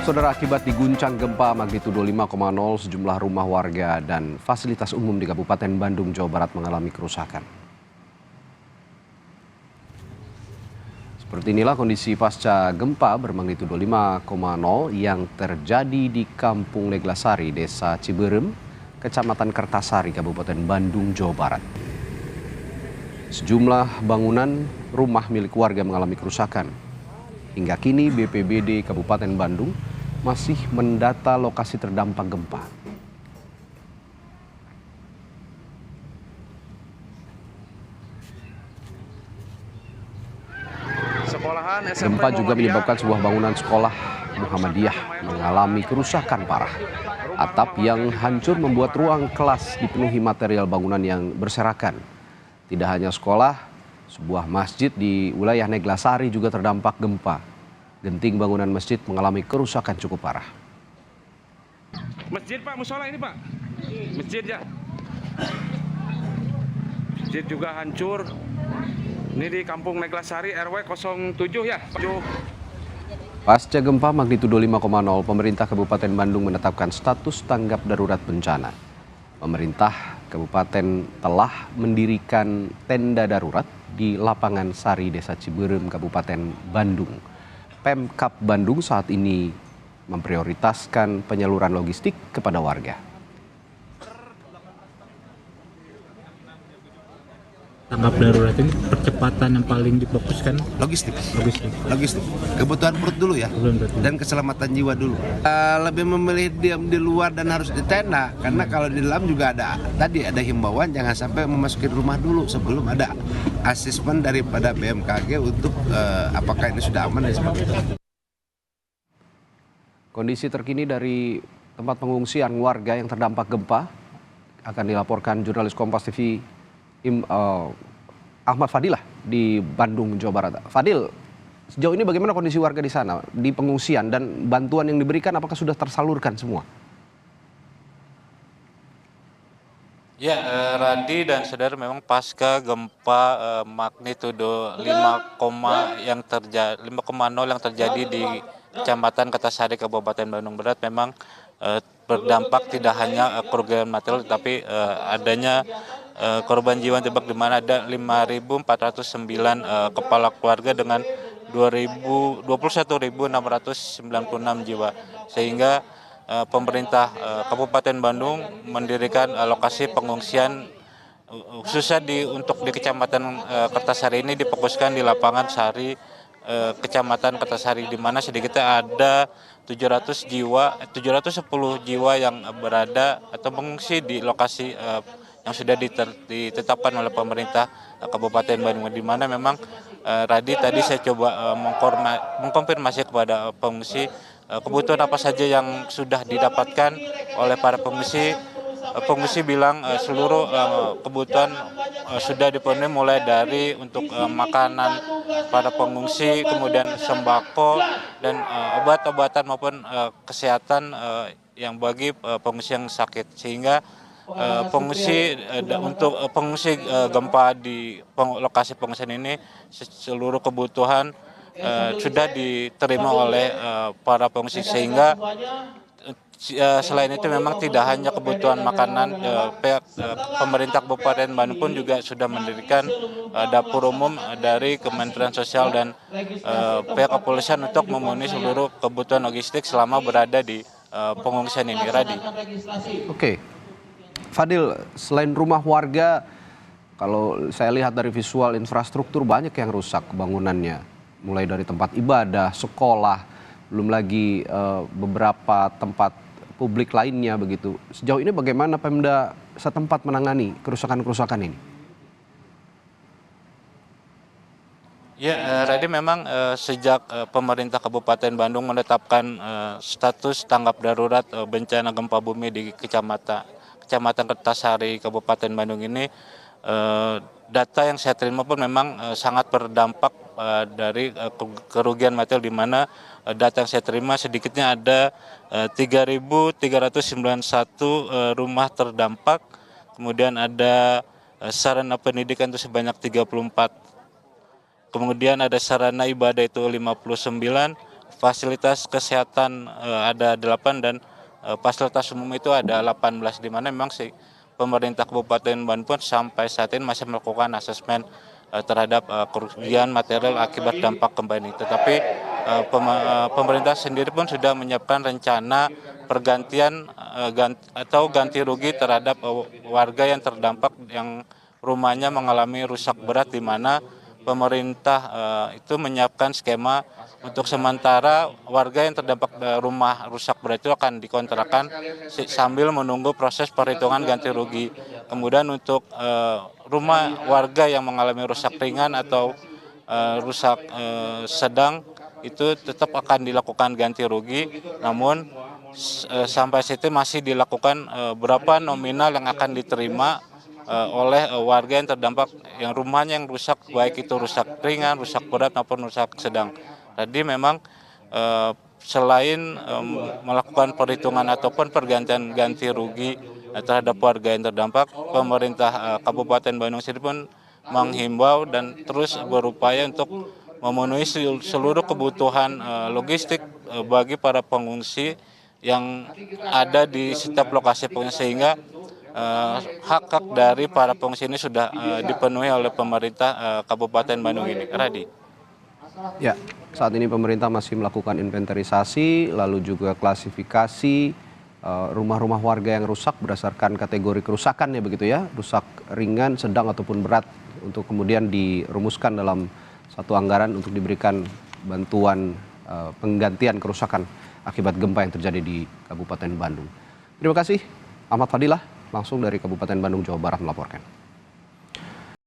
Saudara, akibat diguncang gempa magnitudo 5,0, sejumlah rumah warga dan fasilitas umum di Kabupaten Bandung, Jawa Barat mengalami kerusakan. Seperti inilah kondisi pasca gempa bermagnitudo 5,0 yang terjadi di Kampung Neglasari, Desa Ciberem, Kecamatan Kertasari, Kabupaten Bandung, Jawa Barat. Sejumlah bangunan rumah milik warga mengalami kerusakan. Hingga kini BPBD Kabupaten Bandung masih mendata lokasi terdampak gempa. Gempa juga menyebabkan sebuah bangunan sekolah Muhammadiyah mengalami kerusakan parah. Atap yang hancur membuat ruang kelas dipenuhi material bangunan yang berserakan. Tidak hanya sekolah, sebuah masjid di wilayah Neglasari juga terdampak gempa. Genting bangunan masjid mengalami kerusakan cukup parah. Masjid Pak, musola ini Pak. Masjid ya. Masjid juga hancur. Ini di Kampung Neglasari RW 07 ya. Pasca gempa magnitudo 5,0, pemerintah Kabupaten Bandung menetapkan status tanggap darurat bencana. Pemerintah Kabupaten telah mendirikan tenda darurat di lapangan Sari, Desa Ciberem, Kabupaten Bandung. Pemkab Bandung saat ini memprioritaskan penyaluran logistik kepada warga. Tanggap darurat ini percepatan yang paling difokuskan logistik. Kebutuhan perut dulu ya, dan keselamatan jiwa dulu. Lebih memilih diam di luar dan harus di tenda, karena kalau di dalam juga ada himbauan jangan sampai memasuki rumah dulu sebelum ada asesmen daripada BMKG untuk apakah ini sudah aman dan sebagainya. Kondisi terkini dari tempat pengungsian warga yang terdampak gempa akan dilaporkan jurnalis Kompas TV Ahmad Fadilah di Bandung, Jawa Barat. Fadil, sejauh ini bagaimana kondisi warga di sana, di pengungsian, dan bantuan yang diberikan apakah sudah tersalurkan semua? Ya, Radi dan saudara, memang pasca gempa magnitudo 5,0 yang terjadi di Kecamatan Kertasari, Kabupaten Bandung Barat, memang berdampak tidak hanya kerugian material, tapi adanya korban jiwa tebak, di mana ada 5.409 kepala keluarga dengan 21.696 jiwa, sehingga pemerintah Kabupaten Bandung mendirikan lokasi pengungsian khususnya untuk di Kecamatan Kertasari ini difokuskan di lapangan Sari, Kecamatan Kertasari, di mana sedikitnya ada 710 jiwa yang berada atau mengungsi di lokasi yang sudah ditetapkan oleh pemerintah Kabupaten Bandung, di mana memang tadi saya coba mengkonfirmasi kepada pengungsi kebutuhan apa saja yang sudah didapatkan oleh para pengungsi. Pengungsi bilang seluruh kebutuhan sudah dipenuhi, mulai dari untuk makanan para pengungsi, kemudian sembako dan obat-obatan maupun kesehatan yang bagi pengungsi yang sakit, sehingga untuk pengungsi gempa di lokasi pengungsian ini seluruh kebutuhan sudah diterima oleh para pengungsi, sehingga selain itu memang tidak hanya kebutuhan makanan, pihak pemerintah Kabupaten Bandung pun juga sudah mendirikan dapur umum dari Kementerian Sosial dan pihak kepolisian untuk memenuhi seluruh kebutuhan logistik selama berada di pengungsian ini. Radi. Oke. Fadil, selain rumah warga, kalau saya lihat dari visual infrastruktur banyak yang rusak bangunannya. Mulai dari tempat ibadah, sekolah, belum lagi beberapa tempat publik lainnya begitu. Sejauh ini bagaimana Pemda setempat menangani kerusakan-kerusakan ini? Ya, Radi, memang sejak pemerintah Kabupaten Bandung menetapkan status tanggap darurat bencana gempa bumi di Kecamatan Kertasari, Kabupaten Bandung ini, data yang saya terima pun memang sangat berdampak dari kerugian material, di mana data yang saya terima sedikitnya ada 3.391 rumah terdampak, kemudian ada sarana pendidikan itu sebanyak 34, kemudian ada sarana ibadah itu 59, fasilitas kesehatan ada 8 dan fasilitas umum itu ada 18, di mana memang pemerintah Kabupaten Bandung sampai saat ini masih melakukan asesmen terhadap kerugian material akibat dampak gempa ini. Tetapi pemerintah sendiri pun sudah menyiapkan rencana pergantian atau ganti rugi terhadap warga yang terdampak yang rumahnya mengalami rusak berat, di mana pemerintah itu menyiapkan skema untuk sementara warga yang terdampak rumah rusak berat itu akan dikontrakan sambil menunggu proses perhitungan ganti rugi. Kemudian untuk rumah warga yang mengalami rusak ringan atau rusak sedang itu tetap akan dilakukan ganti rugi, namun sampai situ masih dilakukan berapa nominal yang akan diterima oleh warga yang terdampak yang rumahnya yang rusak, baik itu rusak ringan, rusak berat maupun rusak sedang. Tadi memang selain melakukan perhitungan ataupun pergantian ganti rugi terhadap warga yang terdampak, pemerintah Kabupaten Bandung sendiri pun menghimbau dan terus berupaya untuk memenuhi seluruh kebutuhan logistik bagi para pengungsi yang ada di setiap lokasi pengungsi, sehingga hak-hak dari para pengungsi ini sudah dipenuhi oleh pemerintah Kabupaten Bandung ini. Radi. Ya, saat ini pemerintah masih melakukan inventarisasi, lalu juga klasifikasi rumah-rumah warga yang rusak berdasarkan kategori kerusakannya begitu ya, rusak ringan, sedang ataupun berat, untuk kemudian dirumuskan dalam satu anggaran untuk diberikan bantuan penggantian kerusakan akibat gempa yang terjadi di Kabupaten Bandung. Terima kasih, Ahmad Fadilah, langsung dari Kabupaten Bandung, Jawa Barat melaporkan.